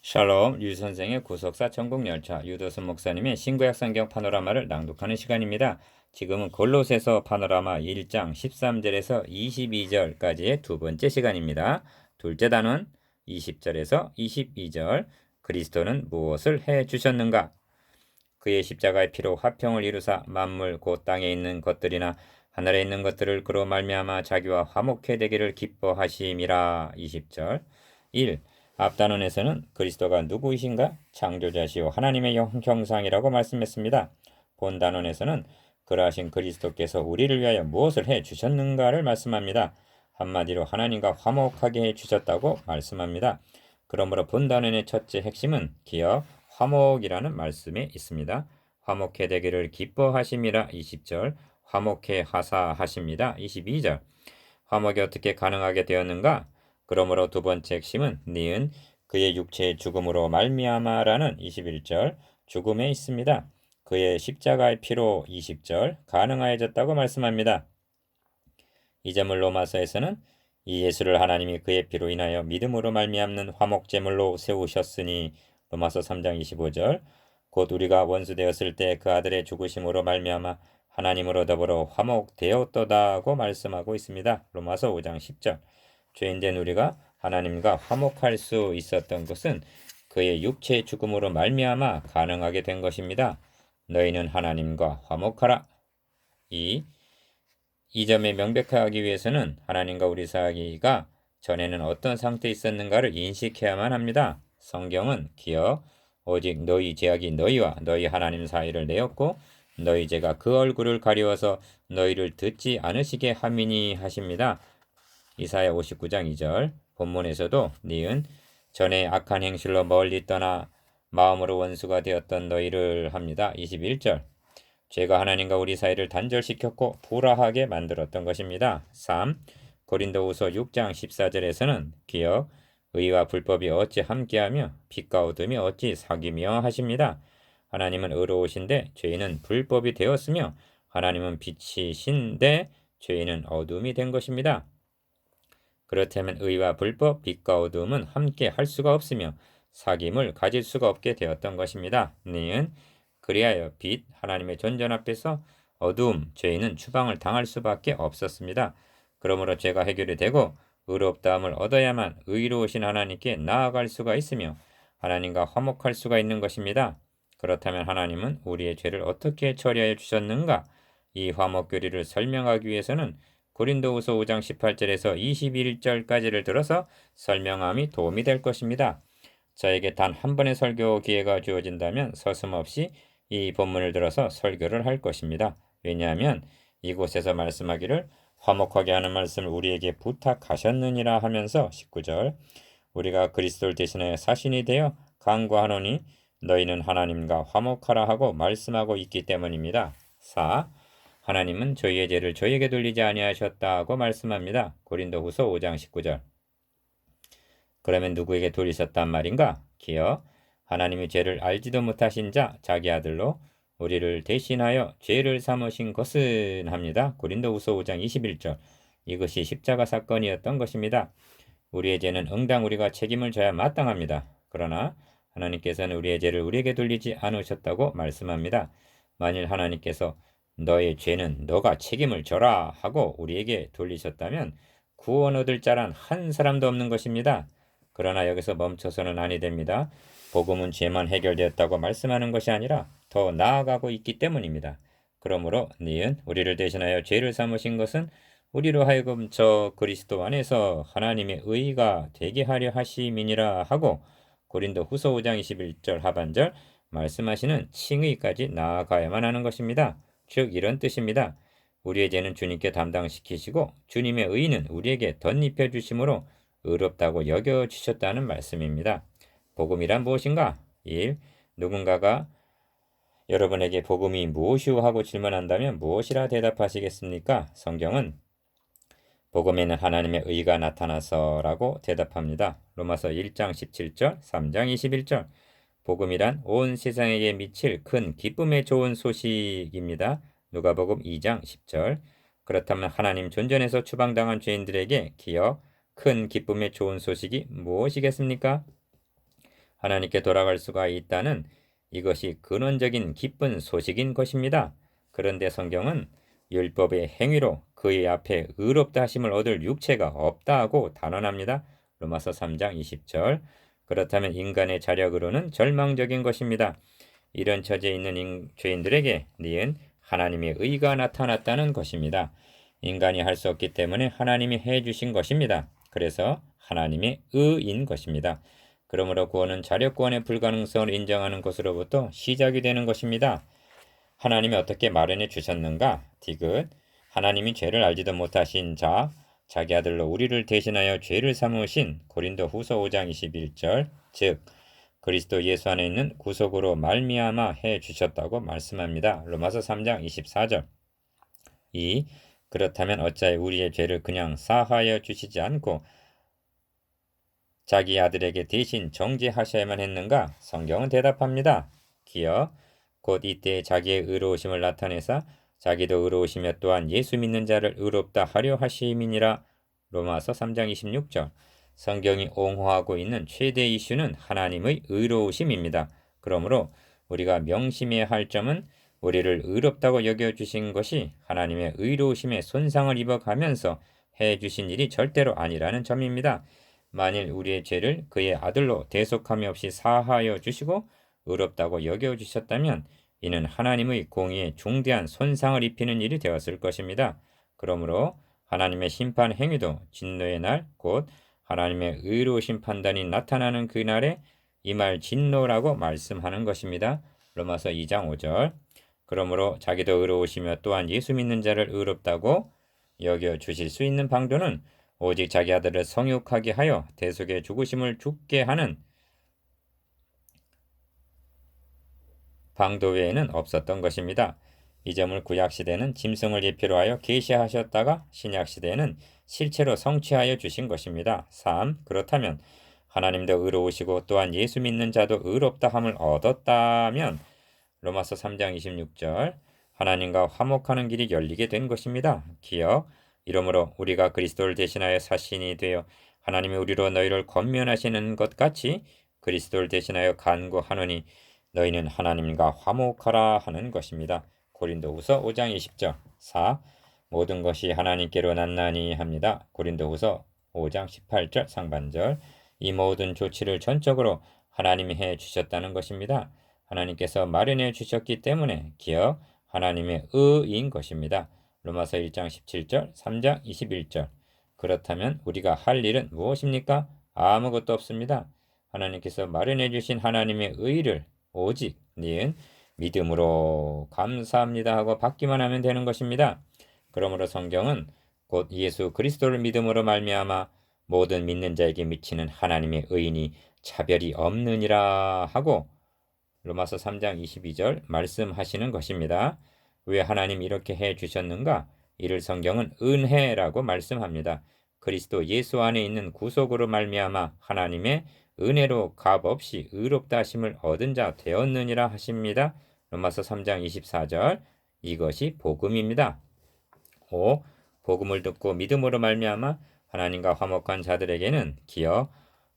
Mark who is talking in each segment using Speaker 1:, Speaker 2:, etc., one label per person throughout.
Speaker 1: 샬롬 류선생의 구속사 천국열차 유도순 목사님의 신구약 성경 파노라마를 낭독하는 시간입니다. 지금은 골로새서 파노라마 1장 13절에서 22절까지의 두 번째 시간입니다. 둘째 단원 20절에서 22절 그리스도는 무엇을 해 주셨는가? 그의 십자가의 피로 화평을 이루사 만물 곧 땅에 있는 것들이나 하늘에 있는 것들을 그로 말미암아 자기와 화목해 되기를 기뻐하심이라. 20절 1. 앞단원에서는 그리스도가 누구이신가? 창조자시요 하나님의 형상이라고 말씀했습니다. 본단원에서는 그러하신 그리스도께서 우리를 위하여 무엇을 해 주셨는가를 말씀합니다. 한마디로 하나님과 화목하게 해 주셨다고 말씀합니다. 그러므로 본단원의 첫째 핵심은 기업 화목이라는 말씀에 있습니다. 화목해 되기를 기뻐하심이라. 20절 화목해 하사하십니다. 22절 화목이 어떻게 가능하게 되었는가? 그러므로 두 번째 핵심은 니은 그의 육체의 죽음으로 말미암아라는 21절 죽음에 있습니다. 그의 십자가의 피로 20절 가능하여졌다고 말씀합니다. 이 점을 로마서에서는 이 예수를 하나님이 그의 피로 인하여 믿음으로 말미암는 화목제물로 세우셨으니 로마서 3장 25절 곧 우리가 원수되었을 때 그 아들의 죽으심으로 말미암아 하나님으로 더불어 화목되었도다고 말씀하고 있습니다. 로마서 5장 10절 죄인된 우리가 하나님과 화목할 수 있었던 것은 그의 육체의 죽음으로 말미암아 가능하게 된 것입니다. 너희는 하나님과 화목하라. 이 점에 명백하기 위해서는 하나님과 우리 사이가 전에는 어떤 상태에 있었는가를 인식해야만 합니다. 성경은 기어 오직 너희 죄악이 너희와 너희 하나님 사이를 내었고 너희 죄가 그 얼굴을 가리워서 너희를 듣지 않으시게 함이니 하십니다. 이사야 59장 2절 본문에서도 니은 전에 악한 행실로 멀리 떠나 마음으로 원수가 되었던 너희를 합니다. 21절 죄가 하나님과 우리 사이를 단절시켰고 불화하게 만들었던 것입니다. 3. 고린도후서 6장 14절에서는 기억 의와 불법이 어찌 함께하며 빛과 어둠이 어찌 사귀며 하십니다. 하나님은 의로우신데 죄인은 불법이 되었으며 하나님은 빛이신데 죄인은 어둠이 된 것입니다. 그렇다면 의와 불법, 빛과 어둠은 함께 할 수가 없으며 사귐을 가질 수가 없게 되었던 것입니다. 니은 그리하여 빛, 하나님의 전전 앞에서 어두움, 죄인은 추방을 당할 수밖에 없었습니다. 그러므로 죄가 해결이 되고 의롭다함을 얻어야만 의로우신 하나님께 나아갈 수가 있으며 하나님과 화목할 수가 있는 것입니다. 그렇다면 하나님은 우리의 죄를 어떻게 처리하여 주셨는가? 이 화목교리를 설명하기 위해서는 고린도후서 5장 18절에서 21절까지를 들어서 설명함이 도움이 될 것입니다. 저에게 단 한 번의 설교 기회가 주어진다면 서슴없이 이 본문을 들어서 설교를 할 것입니다. 왜냐하면 이곳에서 말씀하기를 화목하게 하는 말씀을 우리에게 부탁하셨느니라 하면서 19절 우리가 그리스도를 대신하여 사신이 되어 간구하노니 너희는 하나님과 화목하라 하고 말씀하고 있기 때문입니다. 4. 하나님은 저희의 죄를 저희에게 돌리지 아니하셨다고 말씀합니다. 고린도후서 5장 19절 그러면 누구에게 돌리셨단 말인가? 기어 하나님이 죄를 알지도 못하신 자 자기 아들로 우리를 대신하여 죄를 삼으신 것은 합니다. 고린도후서 5장 21절 이것이 십자가 사건이었던 것입니다. 우리의 죄는 응당 우리가 책임을 져야 마땅합니다. 그러나 하나님께서는 우리의 죄를 우리에게 돌리지 않으셨다고 말씀합니다. 만일 하나님께서 너의 죄는 너가 책임을 져라 하고 우리에게 돌리셨다면 구원 얻을 자란 한 사람도 없는 것입니다. 그러나 여기서 멈춰서는 아니 됩니다. 복음은 죄만 해결되었다고 말씀하는 것이 아니라 더 나아가고 있기 때문입니다. 그러므로 니은 우리를 대신하여 죄를 삼으신 것은 우리로 하여금 저 그리스도 안에서 하나님의 의가 되게 하려 하심이니라 하고 고린도 후서 5장 21절 하반절 말씀하시는 칭의까지 나아가야만 하는 것입니다. 즉 이런 뜻입니다. 우리의 죄는 주님께 담당시키시고 주님의 의는 우리에게 덧입혀 주심으로 의롭다고 여겨주셨다는 말씀입니다. 복음이란 무엇인가? 1. 누군가가 여러분에게 복음이 무엇이오 하고 질문한다면 무엇이라 대답하시겠습니까? 성경은 복음에는 하나님의 의가 나타나서라고 대답합니다. 로마서 1장 17절, 3장 21절 복음이란 온 세상에게 미칠 큰 기쁨의 좋은 소식입니다. 누가복음 2장 10절 그렇다면 하나님 존전에서 추방당한 죄인들에게 기어 큰 기쁨의 좋은 소식이 무엇이겠습니까? 하나님께 돌아갈 수가 있다는 이것이 근원적인 기쁜 소식인 것입니다. 그런데 성경은 율법의 행위로 그의 앞에 의롭다 하심을 얻을 육체가 없다 하고 단언합니다. 로마서 3장 20절. 그렇다면 인간의 자력으로는 절망적인 것입니다. 이런 처지에 있는 죄인들에게 니은 하나님의 의가 나타났다는 것입니다. 인간이 할 수 없기 때문에 하나님이 해주신 것입니다. 그래서 하나님의 의인 것입니다. 그러므로 구원은 자력구원의 불가능성을 인정하는 것으로부터 시작이 되는 것입니다. 하나님이 어떻게 마련해 주셨는가? 디귿. 하나님이 죄를 알지도 못하신 자, 자기 아들로 우리를 대신하여 죄를 삼으신 고린도 후서 5장 21절, 즉 그리스도 예수 안에 있는 구속으로 말미암아 해 주셨다고 말씀합니다. 로마서 3장 24절. 2. 그렇다면 어찌하여 우리의 죄를 그냥 사하여 주시지 않고 자기 아들에게 대신 정죄하셔야만 했는가? 성경은 대답합니다. 기여 곧 이때 자기의 의로우심을 나타내사 자기도 의로우시며 또한 예수 믿는 자를 의롭다 하려 하심이니라. 로마서 3장 26절. 성경이 옹호하고 있는 최대 이슈는 하나님의 의로우심입니다. 그러므로 우리가 명심해야 할 점은 우리를 의롭다고 여겨주신 것이 하나님의 의로우심에 손상을 입어가면서 해주신 일이 절대로 아니라는 점입니다. 만일 우리의 죄를 그의 아들로 대속함이 없이 사하여 주시고 의롭다고 여겨주셨다면 이는 하나님의 공의에 중대한 손상을 입히는 일이 되었을 것입니다. 그러므로 하나님의 심판 행위도 진노의 날, 곧 하나님의 의로우신 판단이 나타나는 그날에 임할 진노라고 말씀하는 것입니다. 로마서 2장 5절. 그러므로 자기도 의로우시며 또한 예수 믿는 자를 의롭다고 여겨주실 수 있는 방도는 오직 자기 아들을 성육하게 하여 대속의 죽으심을 죽게 하는 방도 외에는 없었던 것입니다. 이 점을 구약시대는 짐승을 예표로 하여 계시하셨다가 신약시대에는 실체로 성취하여 주신 것입니다. 3. 그렇다면 하나님도 의로우시고 또한 예수 믿는 자도 의롭다 함을 얻었다면 로마서 3장 26절 하나님과 화목하는 길이 열리게 된 것입니다. 기억. 이러므로 우리가 그리스도를 대신하여 사신이 되어 하나님이 우리로 너희를 권면하시는 것 같이 그리스도를 대신하여 간구하노니 너희는 하나님과 화목하라 하는 것입니다. 고린도후서 5장 20절. 4. 모든 것이 하나님께로 났나니 합니다. 고린도후서 5장 18절 상반절. 이 모든 조치를 전적으로 하나님이 해 주셨다는 것입니다. 하나님께서 마련해 주셨기 때문에 기억 하나님의 의인 것입니다. 로마서 1장 17절, 3장 21절. 그렇다면 우리가 할 일은 무엇입니까? 아무것도 없습니다. 하나님께서 마련해 주신 하나님의 의를 오직 니은 믿음으로 감사합니다 하고 받기만 하면 되는 것입니다. 그러므로 성경은 곧 예수 그리스도를 믿음으로 말미암아 모든 믿는 자에게 미치는 하나님의 의인이 차별이 없느니라 하고 로마서 3장 22절 말씀하시는 것입니다. 왜 하나님 이렇게 해 주셨는가? 이를 성경은 은혜라고 말씀합니다. 그리스도 예수 안에 있는 구속으로 말미암아 하나님의 은혜로 값없이 의롭다 하심을 얻은 자 되었느니라 하십니다. 로마서 3장 24절. 이것이 복음입니다. 5. 복음을 듣고 믿음으로 말미암아 하나님과 화목한 자들에게는 기어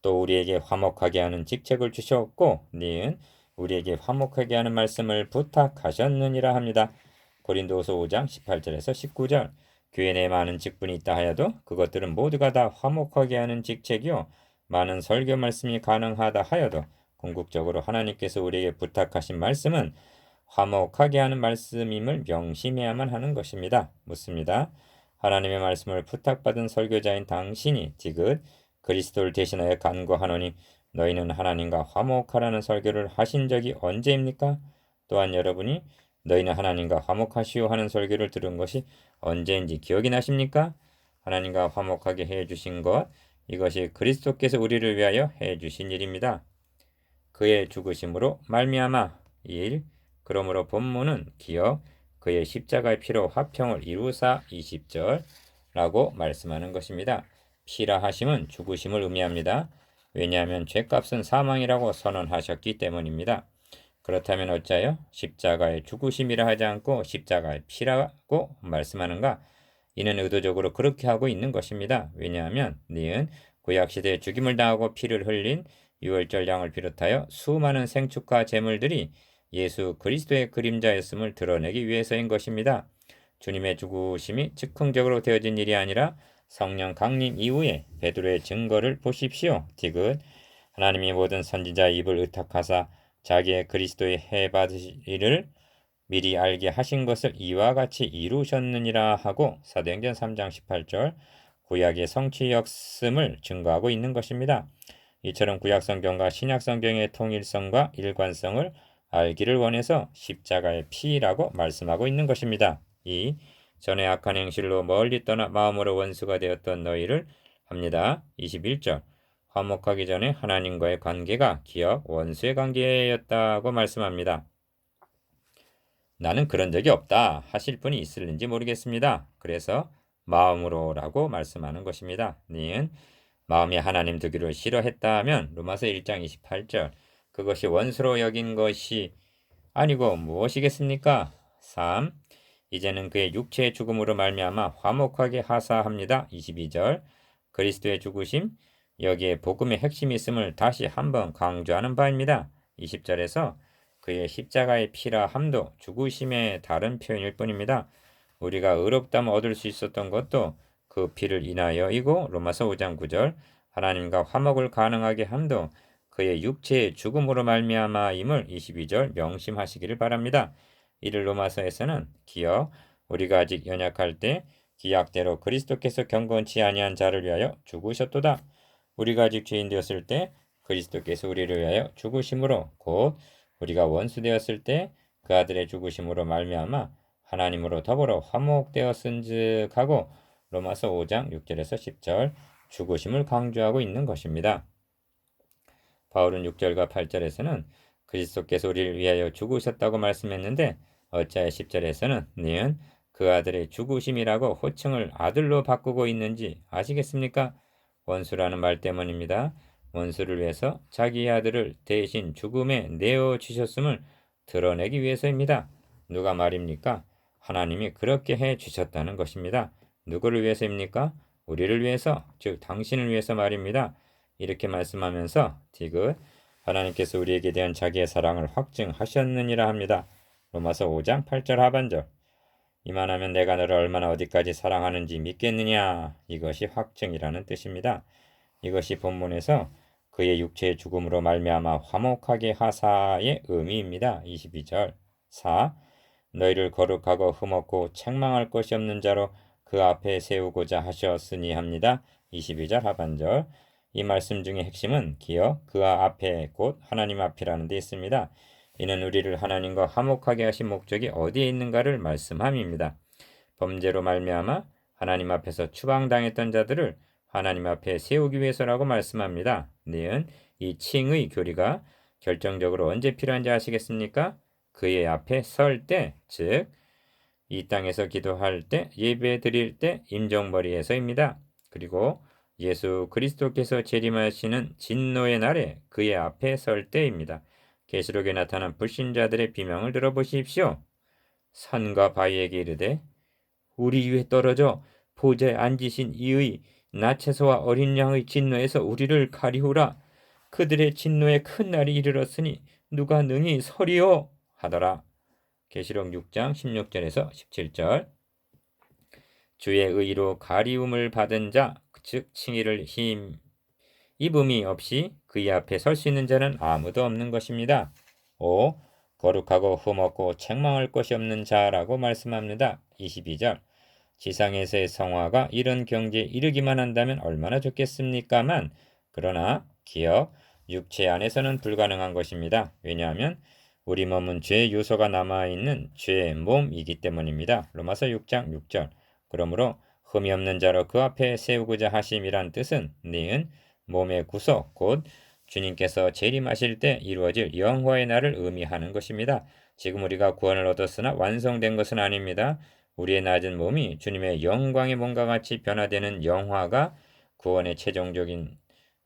Speaker 1: 또 우리에게 화목하게 하는 직책을 주셨고 니은 우리에게 화목하게 하는 말씀을 부탁하셨느니라 합니다. 고린도후서 5장 18절에서 19절. 교회 내에 많은 직분이 있다 하여도 그것들은 모두가 다 화목하게 하는 직책이요 많은 설교 말씀이 가능하다 하여도 궁극적으로 하나님께서 우리에게 부탁하신 말씀은 화목하게 하는 말씀임을 명심해야만 하는 것입니다. 묻습니다. 하나님의 말씀을 부탁받은 설교자인 당신이 디귿 그리스도를 대신하여 간구하노니 너희는 하나님과 화목하라는 설교를 하신 적이 언제입니까? 또한 여러분이 너희는 하나님과 화목하시오 하는 설교를 들은 것이 언제인지 기억이 나십니까? 하나님과 화목하게 해주신 것 이것이 그리스도께서 우리를 위하여 해주신 일입니다. 그의 죽으심으로 말미암아 1. 그러므로 본문은 기어 그의 십자가의 피로 화평을 이루사 20절 라고 말씀하는 것입니다. 피라 하심은 죽으심을 의미합니다. 왜냐하면 죄값은 사망이라고 선언하셨기 때문입니다. 그렇다면 어찌하여 십자가의 죽으심이라 하지 않고 십자가의 피라고 말씀하는가? 이는 의도적으로 그렇게 하고 있는 것입니다. 왜냐하면 니은 구약시대에 죽임을 당하고 피를 흘린 유월절 양을 비롯하여 수많은 생축과 제물들이 예수 그리스도의 그림자였음을 드러내기 위해서인 것입니다. 주님의 죽으심이 즉흥적으로 되어진 일이 아니라 성령 강림 이후에 베드로의 증거를 보십시오. 디귿 하나님이 모든 선지자의 입을 의탁하사 자기의 그리스도의 해 받으실 일을 미리 알게 하신 것을 이와 같이 이루셨느니라 하고 사도행전 3장 18절 구약의 성취였음을 증거하고 있는 것입니다. 이처럼 구약 성경과 신약 성경의 통일성과 일관성을 알기를 원해서 십자가의 피라고 말씀하고 있는 것입니다. 이 전에 악한 행실로 멀리 떠나 마음으로 원수가 되었던 너희를 합니다. 21절 화목하기 전에 하나님과의 관계가 기업 원수의 관계였다고 말씀합니다. 나는 그런 적이 없다 하실 분이 있을는지 모르겠습니다. 그래서 마음으로라고 말씀하는 것입니다. 니은 마음이 하나님 두기를 싫어했다 하면 로마서 1장 28절 그것이 원수로 여긴 것이 아니고 무엇이겠습니까? 3. 이제는 그의 육체의 죽음으로 말미암아 화목하게 하사합니다. 22절 그리스도의 죽으심 여기에 복음의 핵심이 있음을 다시 한번 강조하는 바입니다. 20절에서 그의 십자가의 피라 함도 죽으심의 다른 표현일 뿐입니다. 우리가 의롭다면 얻을 수 있었던 것도 그 피를 인하여이고 로마서 5장 9절 하나님과 화목을 가능하게 함도 그의 육체의 죽음으로 말미암아임을 22절 명심하시기를 바랍니다. 이를 로마서에서는 기어 우리가 아직 연약할 때 기약대로 그리스도께서 경건치 아니한 자를 위하여 죽으셨도다. 우리가 아직 죄인 되었을 때 그리스도께서 우리를 위하여 죽으심으로 곧 우리가 원수 되었을 때 그 아들의 죽으심으로 말미암아 하나님으로 더불어 화목되었은즉 하고 로마서 5장 6절에서 10절 죽으심을 강조하고 있는 것입니다. 바울은 6절과 8절에서는 그리스도께서 우리를 위하여 죽으셨다고 말씀했는데 어찌하여 10절에서는 니은 그 아들의 죽으심이라고 호칭을 아들로 바꾸고 있는지 아시겠습니까? 원수라는 말 때문입니다. 원수를 위해서 자기 아들을 대신 죽음에 내어주셨음을 드러내기 위해서입니다. 누가 말입니까? 하나님이 그렇게 해주셨다는 것입니다. 누구를 위해서입니까? 우리를 위해서, 즉 당신을 위해서 말입니다. 이렇게 말씀하면서 디귿 하나님께서 우리에게 대한 자기의 사랑을 확증하셨느니라 합니다. 로마서 5장 8절 하반절 이만하면 내가 너를 얼마나 어디까지 사랑하는지 믿겠느냐 이것이 확증이라는 뜻입니다. 이것이 본문에서 그의 육체의 죽음으로 말미암아 화목하게 하사의 의미입니다. 22절 4. 너희를 거룩하고 흠없고 책망할 것이 없는 자로 그 앞에 세우고자 하셨으니 합니다. 22절 하반절 이 말씀 중의 핵심은 기어 그 앞에 곧 하나님 앞이라는 데 있습니다. 이는 우리를 하나님과 화목하게 하신 목적이 어디에 있는가를 말씀함입니다. 범죄로 말미암아 하나님 앞에서 추방당했던 자들을 하나님 앞에 세우기 위해서라고 말씀합니다. 니은 이 칭의 교리가 결정적으로 언제 필요한지 아시겠습니까? 그의 앞에 설 때, 즉 이 땅에서 기도할 때, 예배 드릴 때, 임종머리에서입니다. 그리고 예수 그리스도께서 재림하시는 진노의 날에 그의 앞에 설 때입니다. 계시록에 나타난 불신자들의 비명을 들어보십시오. 산과 바위에게 이르되 우리 위에 떨어져 보좌에 앉으신 이의 나체소와 어린 양의 진노에서 우리를 가리우라. 그들의 진노에 큰 날이 이르렀으니 누가 능히 서리오 하더라. 계시록 6장 16절에서 17절 주의 의로 가리움을 받은 자, 즉 칭의를 힘입음이 없이 그의 앞에 설 수 있는 자는 아무도 없는 것입니다. 5. 거룩하고 흠없고 책망할 것이 없는 자라고 말씀합니다. 22절 지상에서의 성화가 이런 경지에 이르기만 한다면 얼마나 좋겠습니까만 그러나 기업 육체 안에서는 불가능한 것입니다. 왜냐하면 우리 몸은 죄의 요소가 남아있는 죄의 몸이기 때문입니다. 로마서 6장 6절 그러므로 흠이 없는 자로 그 앞에 세우고자 하심이란 뜻은 니은 몸의 구속 곧 주님께서 재림하실 때 이루어질 영화의 날을 의미하는 것입니다. 지금 우리가 구원을 얻었으나 완성된 것은 아닙니다. 우리의 낮은 몸이 주님의 영광의 몸과 같이 변화되는 영화가 구원의 최종적인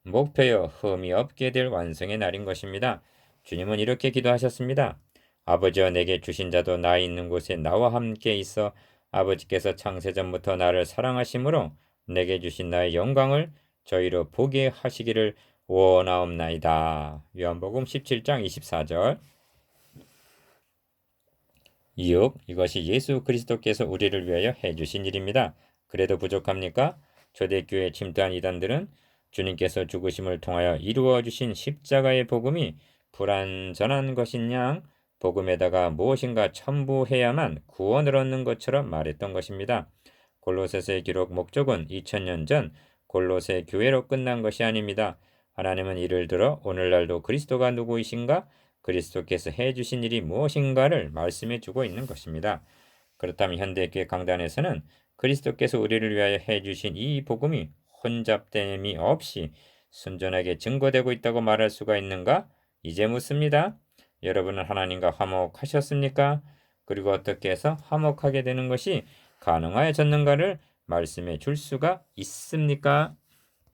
Speaker 1: 목표여 흠이 없게 될 완성의 날인 것입니다. 주님은 이렇게 기도하셨습니다. 아버지여 내게 주신 자도 나 있는 곳에 나와 함께 있어 아버지께서 창세전부터 나를 사랑하심으로 내게 주신 나의 영광을 저희로 보게 하시기를 원하옵나이다. 요한복음 17장 24절. 6. 이것이 예수 그리스도께서 우리를 위하여 해주신 일입니다. 그래도 부족합니까? 초대교회에 침투한 이단들은 주님께서 죽으심을 통하여 이루어 주신 십자가의 복음이 불완전한 것인 양 복음에다가 무엇인가 첨부해야만 구원을 얻는 것처럼 말했던 것입니다. 골로새서의 기록 목적은 2000년 전 골로새 교회로 끝난 것이 아닙니다. 하나님은 이를 들어 오늘날도 그리스도가 누구이신가? 그리스도께서 해주신 일이 무엇인가를 말씀해 주고 있는 것입니다. 그렇다면 현대교회 강단에서는 그리스도께서 우리를 위하여 해주신 이 복음이 혼잡됨이 없이 순전하게 증거되고 있다고 말할 수가 있는가? 이제 묻습니다. 여러분은 하나님과 화목하셨습니까? 그리고 어떻게 해서 화목하게 되는 것이 가능하여졌는가를 말씀해 줄 수가 있습니까?